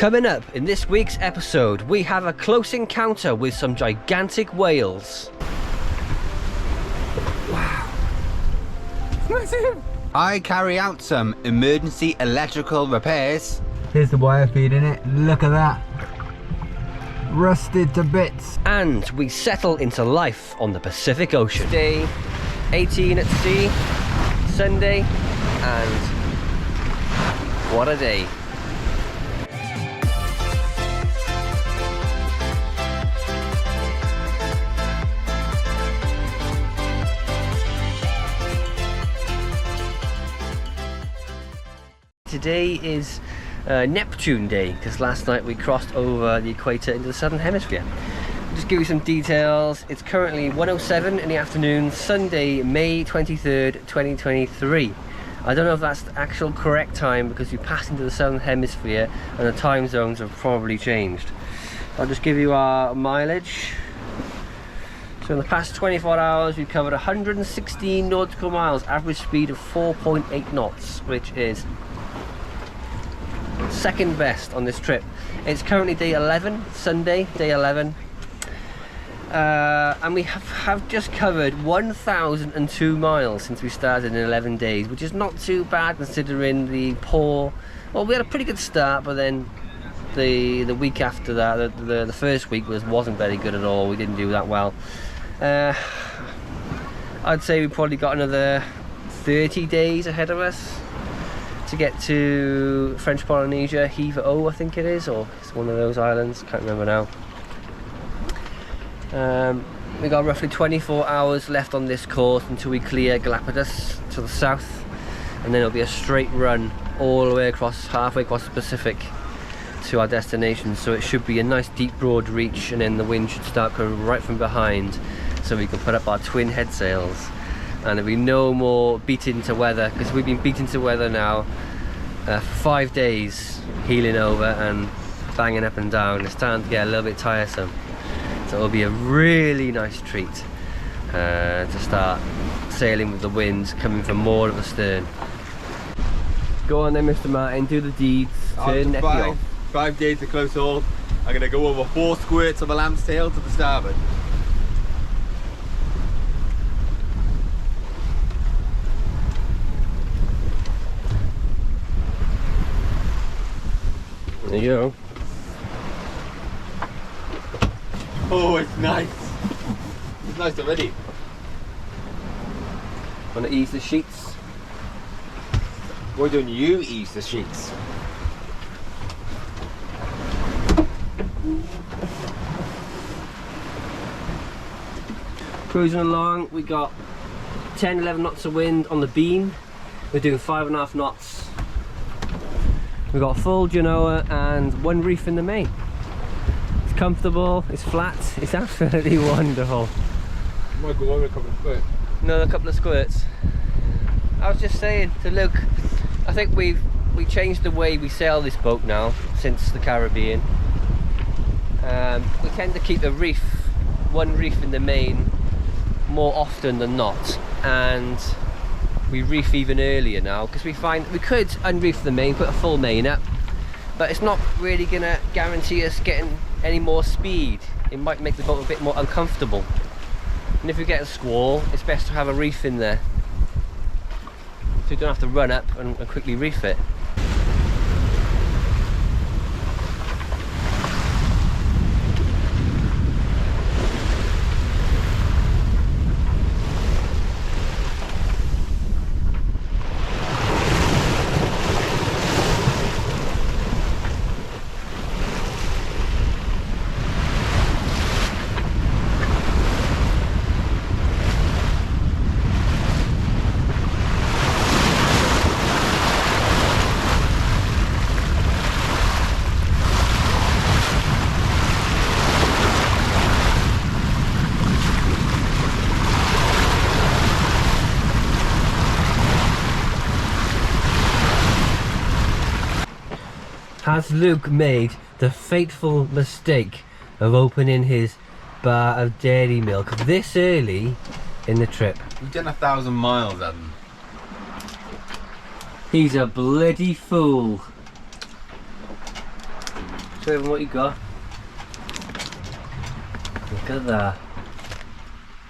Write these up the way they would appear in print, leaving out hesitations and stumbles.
Coming up in this week's episode, we have a close encounter with some gigantic whales. Wow. I carry out some emergency electrical repairs. Here's the wire feed in it. Look at that. Rusted to bits. And we settle into life on the Pacific Ocean. Day 18 at sea, Sunday, and what a day. Today is Neptune Day, because last night we crossed over the equator into the southern hemisphere. I'll just give you some details. It's currently 1:07 in the afternoon, Sunday, May 23rd, 2023. I don't know if that's the actual correct time because we passed into the southern hemisphere and the time zones have probably changed. I'll just give you our mileage. So in the past 24 hours we've covered 116 nautical miles, average speed of 4.8 knots, which is second best on this trip. It's currently day 11, Sunday, day 11. And we have just covered 1,002 miles since we started in 11 days, which is not too bad considering the poor... Well, we had a pretty good start, but then the week after that, the first week wasn't very good at all. We didn't do that well. I'd say we probably got another 30 days ahead of us to get to French Polynesia, Hiiltop I think it is, or it's one of those islands, can't remember now. We got roughly 24 hours left on this course until we clear Galapagos to the south, and then it'll be a straight run all the way across, halfway across the Pacific to our destination. So it should be a nice deep broad reach, and then the wind should start coming right from behind so we can put up our twin head sails. And there'll be no more beaten to weather, because we've been beaten to weather now for 5 days, heeling over and banging up and down. It's starting to get a little bit tiresome. So it'll be a really nice treat to start sailing with the winds coming from more of the stern. Go on then, Mr. Martin, do the deeds. Turn neck off. 5 days to close hold. I'm going to go over 4 squirts of a lamb's tail to the starboard. There you go. Oh, it's nice. It's nice already. Want to ease the sheets? Why don't you ease the sheets? Cruising along, we got 10-11 knots of wind on the beam. We're doing 5.5 knots. We've got full Genoa and 1 reef in the main. It's comfortable, it's flat, it's absolutely wonderful. Might go on a couple of squirts. Another couple of squirts. I was just saying to Luke, I think we changed the way we sail this boat now since the Caribbean. We tend to keep a reef, 1 reef in the main more often than not, and we reef even earlier now because we find we could unreef the main, put a full main up, but it's not really gonna guarantee us getting any more speed. It might make the boat a bit more uncomfortable, and if you get a squall, it's best to have a reef in there so you don't have to run up and quickly reef it. Has Luke made the fateful mistake of opening his bar of dairy milk this early in the trip? You've done 1,000 miles, Adam. He's a bloody fool. Show them what you got. Look at that.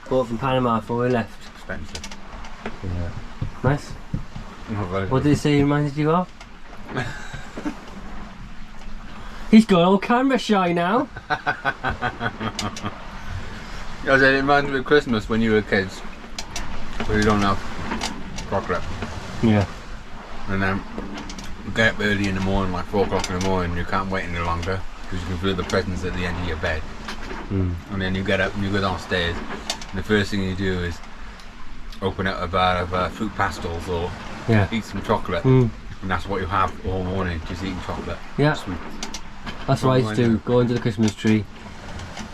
Bought from Panama before we left. Expensive. Yeah. Nice. Not very What good. did it say it reminded you of? He's got all camera shy now. Yeah, it reminds me of Christmas when you were kids, where you don't have chocolate. Yeah. And then you get up early in the morning, like 4 o'clock in the morning, you can't wait any longer because you can feel the presents at the end of your bed. Mm. And then you get up and you go downstairs, and the first thing you do is open up a bar of fruit pastels or Yeah. eat some chocolate. Mm. And that's what you have all morning, just eating chocolate. Yeah. Sweet. That's what I used to do. Go into the Christmas tree.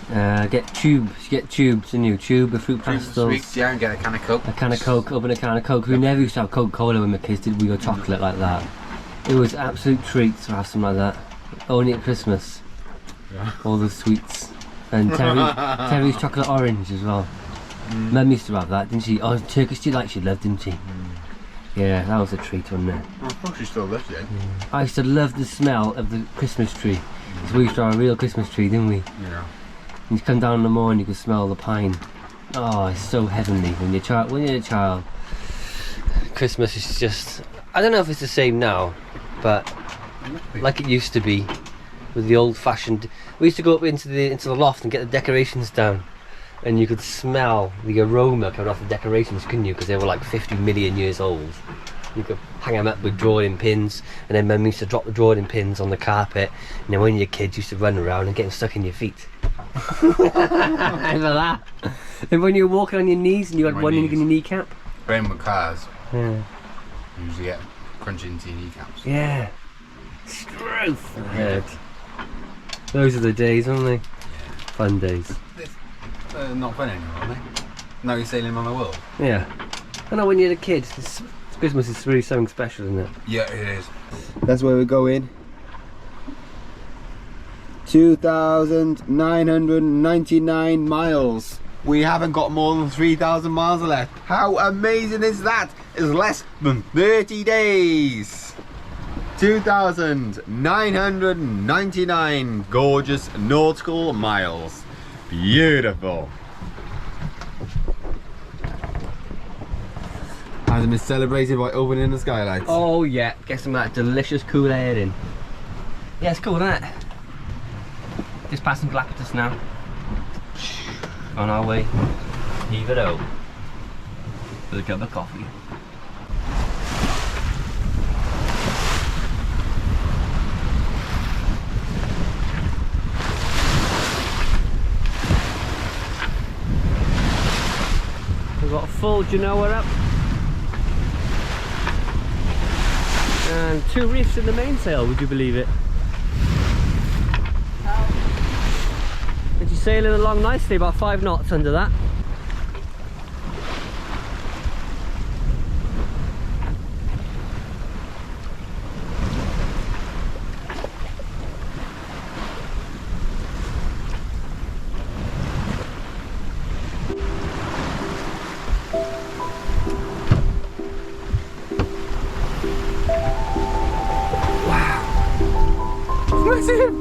Get tubes. You get tubes, and you tube of fruit pastels. Sweets, yeah, and get a can of Coke. A can of Coke, open a can of Coke. We never used to have Coca-Cola when we were kids, did we? Or chocolate like that. It was absolute treats to have something like that. Only at Christmas. Yeah. All the sweets. And Terry's chocolate orange as well. Mum used to have that, didn't she? Oh, Turkish delight she loved, didn't she? Yeah, that was a treat, wasn't it? I suppose she still lives it. I used to love the smell of the Christmas tree. Because we used to have a real Christmas tree, didn't we? Yeah. You come down in the morning, you can smell the pine. Oh, it's so heavenly when you're a child. Christmas is just, I don't know if it's the same now, but like it used to be with the old-fashioned. We used to go up into the loft and get the decorations down, and you could smell the aroma coming off the decorations, couldn't you? Because they were like 50 million years old. You could hang them up with drawing pins, and then Mum used to drop the drawing pins on the carpet, and then when you're kids, you used to run around and get them stuck in your feet. Remember that? And when you were walking on your knees and you had one in your kneecap? Playing with cars, Yeah. you usually get crunching into your kneecaps. Yeah. Struth. Those are the days, aren't they? Fun days. Not fun anymore, are they? Now you're sailing on the world. Yeah. I know when you're a kid, Christmas is really something special, isn't it? Yeah, it is. That's where we're going. 2,999 miles. We haven't got more than 3,000 miles left. How amazing is that? It's less than 30 days. 2,999 gorgeous nautical miles. Beautiful. Has been celebrated by opening the skylights. Oh yeah, get some of that delicious cool air in. Yeah, it's cool, isn't it? Just passing Galapagos now. On our way. Heave it out. With a cup of coffee. We've got a full Genoa up. And 2 reefs in the mainsail, would you believe it? And she's sailing along nicely, about 5 knots under that. Massive!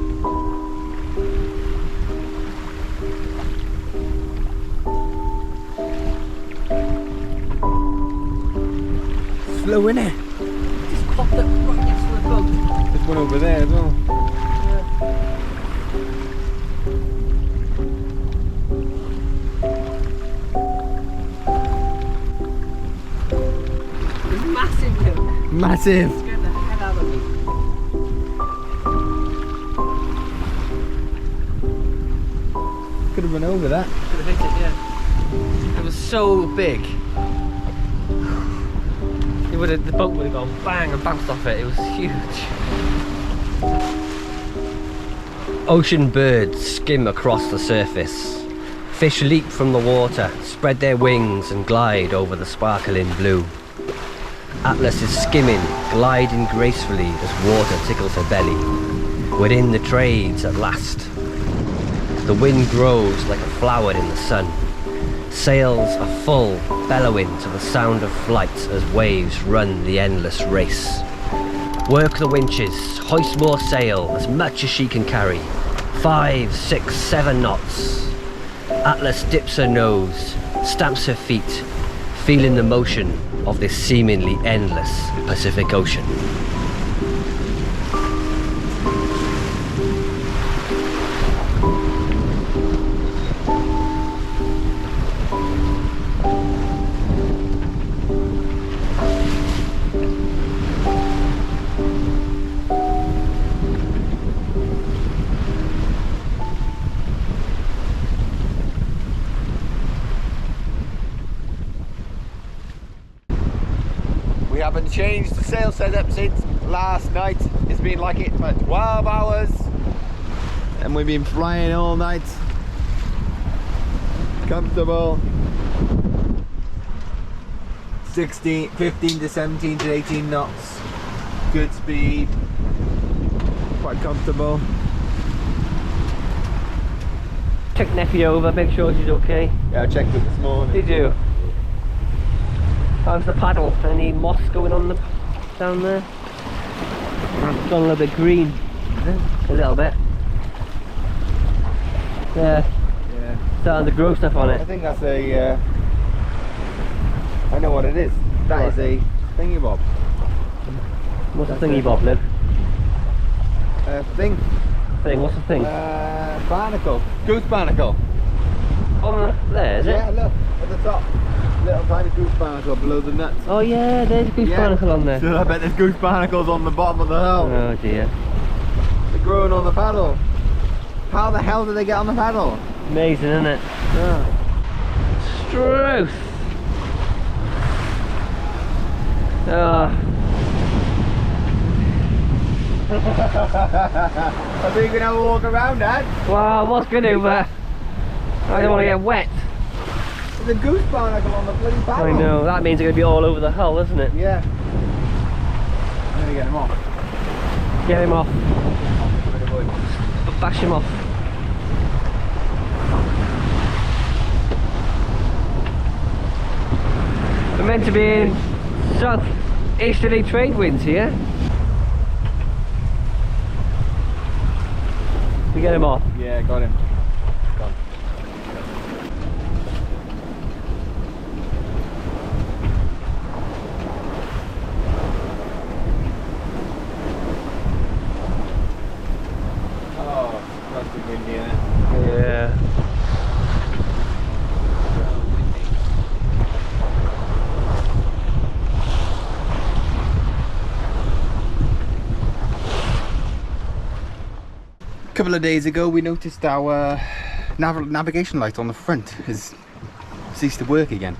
Slow, innit? Just popped up right next to the boat. There's one over there as well. It's massive, look. Massive. Scared the hell out of me. Could have run over that. Could have hit it, yeah. It was so big. The boat would have gone bang and bounced off it. It was huge. Ocean birds skim across the surface. Fish leap from the water, spread their wings and glide over the sparkling blue. Atlas is skimming, gliding gracefully as water tickles her belly. Within the trades at last. The wind grows like a flower in the sun. Sails are full, bellowing to the sound of flight as waves run the endless race. Work the winches, hoist more sail, as much as she can carry. 5, 6, 7 knots. Atlas dips her nose, stamps her feet, feeling the motion of this seemingly endless Pacific Ocean. We haven't changed the sail setup since last night. It's been like it for 12 hours and we've been flying all night. Comfortable. 15 to 17 to 18 knots. Good speed. Quite comfortable. Check Neffy over, make sure she's okay. Yeah, I checked it this morning. Did you? How's the paddle? Any moss going on down there? It's gone a little bit green. A little bit. Yeah. Starting to grow stuff on I it. think that's a. I know what it is. That is a thingy bob. What's a thingy bob, Luke? Thing. What's the thing? Barnacle. Goose barnacle. On there, is it? Yeah, look at the top. Little tiny goose barnacle below the nuts. Oh yeah, there's a goose barnacle on there. So I bet there's goose barnacles on the bottom of the hull. Oh dear. They're growing on the paddle. How the hell did they get on the paddle? Amazing, isn't it? Yeah. Struth. Oh. I think you can have a walk around, Dad. Well, what's good over? I don't want to get wet. There's a goose barnacle on the bloody paddle. I know, that means it's going to be all over the hull, isn't it? Yeah. I'm gonna get him off. Get him off. Bash him off. We're meant to be in south-easterly trade winds here. We get him off. Yeah, got him. Gone. Oh, must be windy, isn't it? Yeah. A couple of days ago we noticed our navigation light on the front has ceased to work again.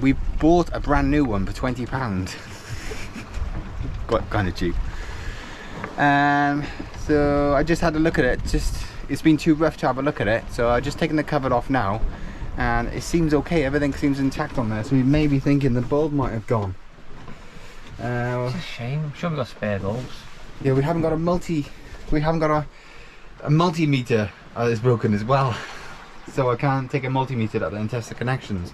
We bought a brand new one for £20. Quite kind of cheap. So I just had a look at it. It's been too rough to have a look at it, so I've just taken the cover off now and it seems okay. Everything seems intact on there, so we may be thinking the bulb might have gone. It's a shame. I'm sure we've got spare bulbs. Yeah, we haven't got a multimeter is broken as well, so I can't take a multimeter up there and test the connections.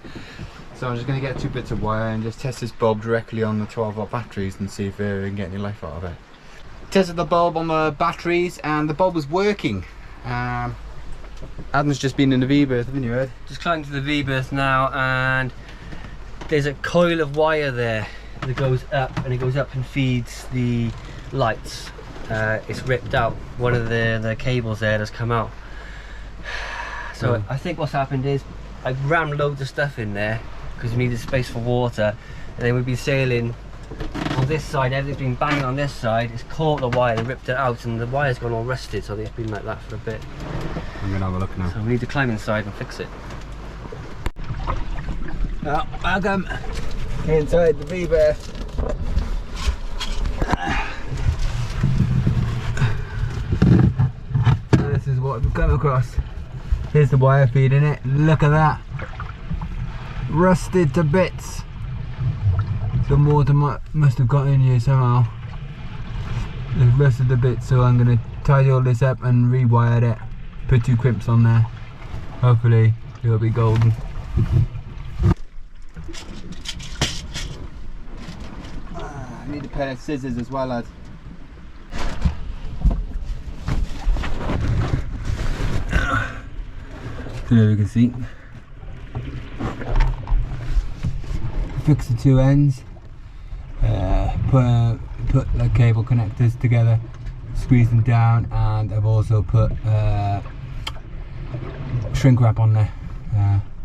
So I'm just going to get 2 bits of wire and just test this bulb directly on the 12-volt batteries and see if we can get any life out of it. Tested the bulb on the batteries and the bulb was working. Adam's just been in the V-berth, haven't you, Ed? Just climbing to the V-berth now, and there's a coil of wire there that goes up, and it goes up and feeds the lights. It's ripped out. One of the cables there has come out. So I think what's happened is I rammed loads of stuff in there because we needed space for water, and then we've been sailing on this side. Everything's been banging on this side. It's caught the wire and ripped it out, and the wire's gone all rusted, so it's been like that for a bit. I'm gonna have a look now. So we need to climb inside and fix it. Oh, welcome inside the V-berth. This is what we've come across. Here's the wire feeding it. Look at that. Rusted to bits. Some water must have got in here somehow. It's rusted to bits, so I'm going to tidy all this up and rewire it. Put 2 crimps on there. Hopefully it'll be golden. I need a pair of scissors as well, lad. There you can see. Fix the two ends. Put the cable connectors together, squeeze them down, and I've also put shrink wrap on there.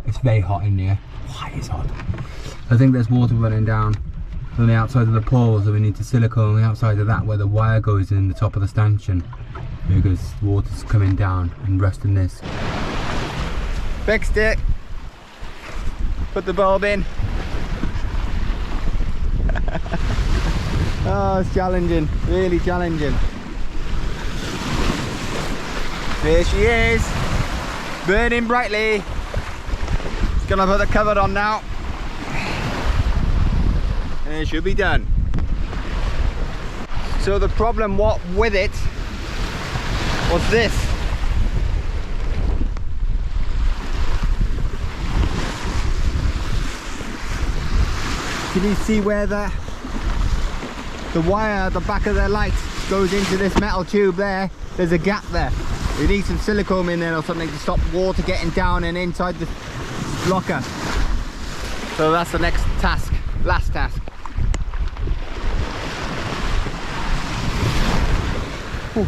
It's very hot in here. Why is hot? I think there's water running down on the outside of the pole, so we need to silicone on the outside of that where the wire goes in the top of the stanchion, because water's coming down and rusting this. Fixed it. Put the bulb in. Oh, it's challenging, really challenging. There she is, burning brightly. Just gonna put the cover on now. And it should be done. So the problem with it was this. Can you see where the wire at the back of the light goes into this metal tube there? There's a gap there. You need some silicone in there or something to stop water getting down and inside the blocker. So that's the next task, last task. Whew.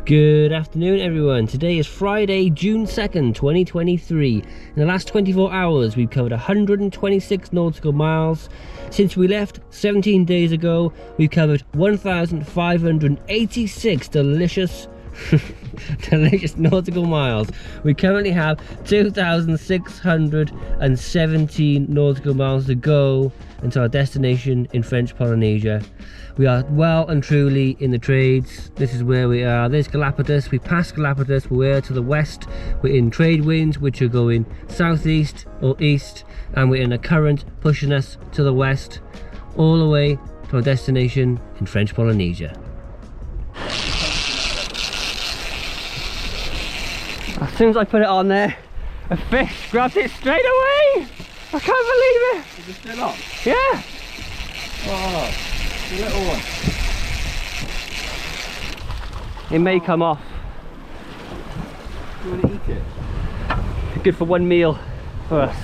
Good afternoon everyone. Today is Friday, June 2nd, 2023. In the last 24 hours we've covered 126 nautical miles. Since we left 17 days ago, we've covered 1,586 delicious nautical miles. We currently have 2,617 nautical miles to go until our destination in French Polynesia. We are well and truly in the trades. This is where we are. There's Galapagos. We passed Galapagos. We're to the west. We're in trade winds which are going southeast or east, and we're in a current pushing us to the west all the way to our destination in French Polynesia. As soon as I put it on there, a fish grabbed it straight away. I can't believe it. Is it still on? Yeah. Oh, the little one. It may come off. You want to eat it? Good for one meal for us.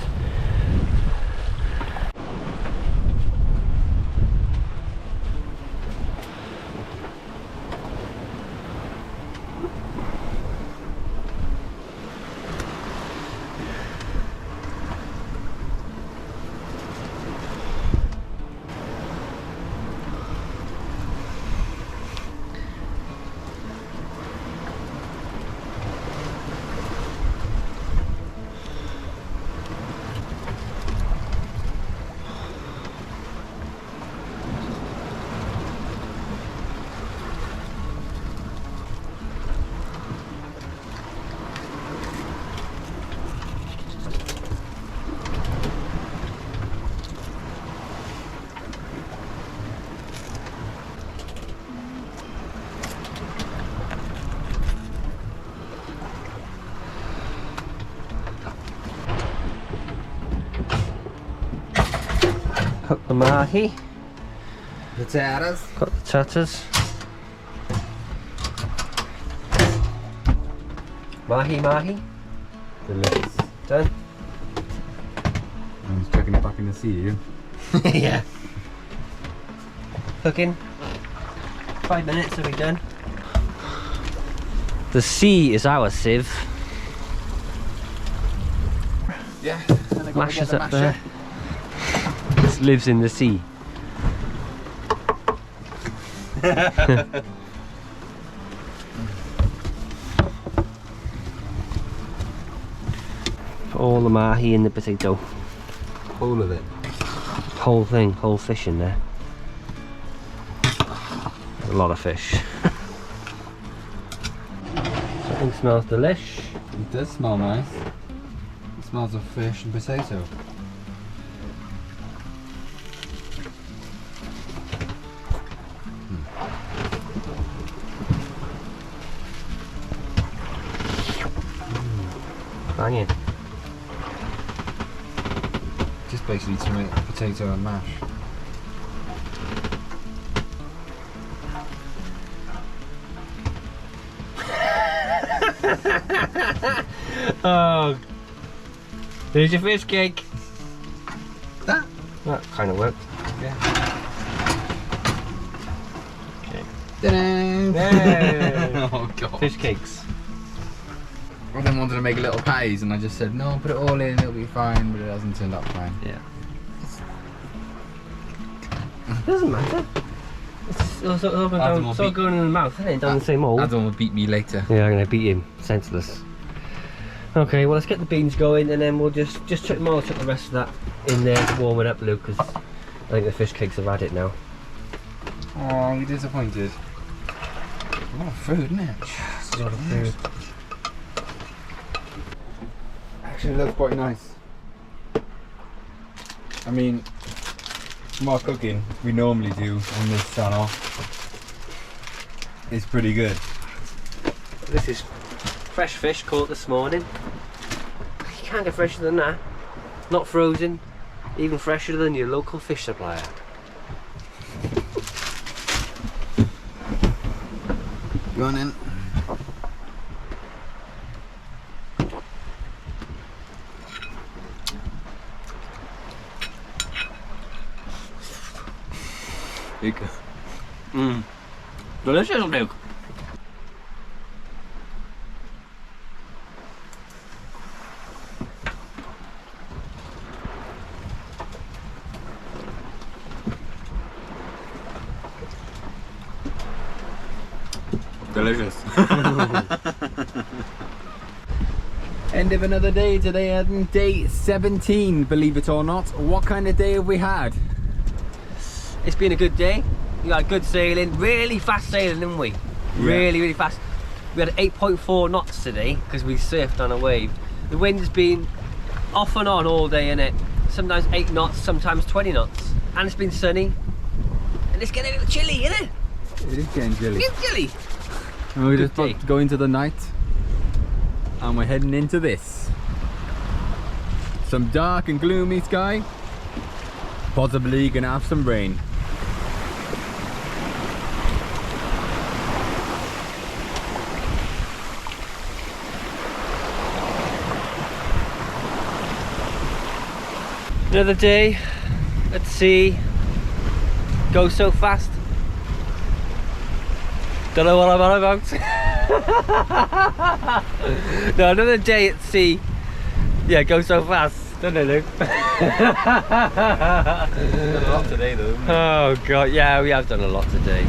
Cook the mahi. The tatters. Got the tatters. Mahi. Delicious. Done. I'm just chucking it back in the sea, you? Yeah. Cooking. 5 minutes, are we done? The sea is our sieve. Yeah. Mashes up there. This lives in the sea. Put all the mahi in the potato. All of it. Whole thing, whole fish in there. A lot of fish. Something smells delish. It does smell nice. It smells of fish and potato. Banging. basically tomato, potato and mash. Oh, there's your fish cake. That? That kind of worked. Yeah. Okay. Ta-da! Oh god. Fish cakes. I then wanted to make little patties and I just said no, put it all in, it'll be fine, but it hasn't turned out fine. Yeah. Doesn't matter. It's all going in the mouth, isn't it? It doesn't say mold. Adam will beat me later. Yeah, I'm gonna beat him senseless. Okay, well let's get the beans going and then we'll just chuck them all, chuck the rest of that in there to warm it up, Luke, because I think the fish cakes have had it now. Oh, you're disappointed. A lot of food, isn't it? It's a lot of food. Actually, it looks quite nice. I mean, more cooking we normally do on this channel. It's pretty good. This is fresh fish caught this morning. You can't get fresher than that. Not frozen, even fresher than your local fish supplier. Go on in. Mmm. Delicious, Luke. Delicious. End of another day today, Adam. Day 17, believe it or not. What kind of day have we had? It's been a good day. We had good sailing, really fast sailing, didn't we? Yeah. Really fast. We had 8.4 knots today because we surfed on a wave. The wind's been off and on all day, innit? Sometimes 8 knots, sometimes 20 knots. And it's been sunny. And it's getting a little chilly, innit? It is getting chilly. It's chilly. And we're Good just about day. to go into the night. And we're heading into this. Some dark and gloomy sky. Possibly gonna have some rain. Another day at sea. Go so fast. Don't know what I'm on about. No, another day at sea. Yeah, go so fast. Don't know, Luke. Done a lot today though, haven't we? Oh god, yeah, we have done a lot today.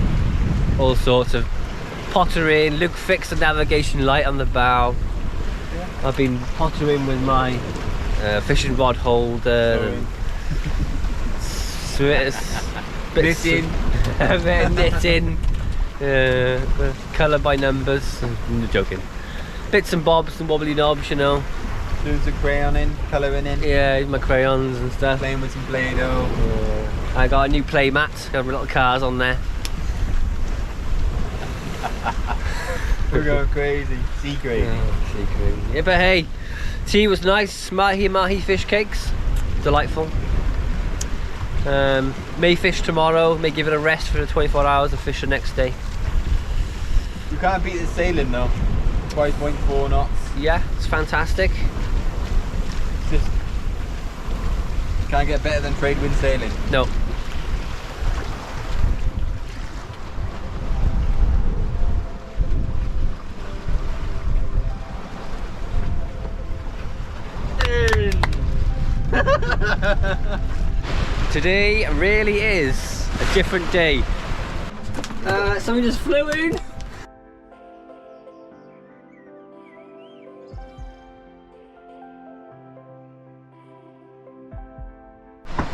All sorts of pottering. Luke fixed the navigation light on the bow. Yeah. I've been pottering with my fishing rod holder. Knitting. Knitting. Colour by numbers. I'm joking. Bits and bobs and wobbly knobs, you know. Doing some crayoning, colouring in. Yeah, my crayons and stuff. Playing with some Play-Doh. I got a new play mat. Got my little cars on there. We're going crazy. Sea crazy. Yeah, sea crazy. Yeah, but hey, tea was nice. Mahi fish cakes, delightful. May fish tomorrow. May give it a rest for the 24 hours and fish the next day. You can't beat the sailing though. 5.4 knots. Yeah, it's fantastic. Just can't get better than trade wind sailing. No. Today really is a different day. Something just flew in.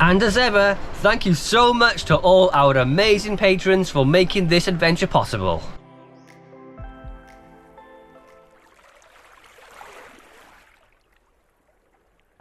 And as ever, thank you so much to all our amazing patrons for making this adventure possible.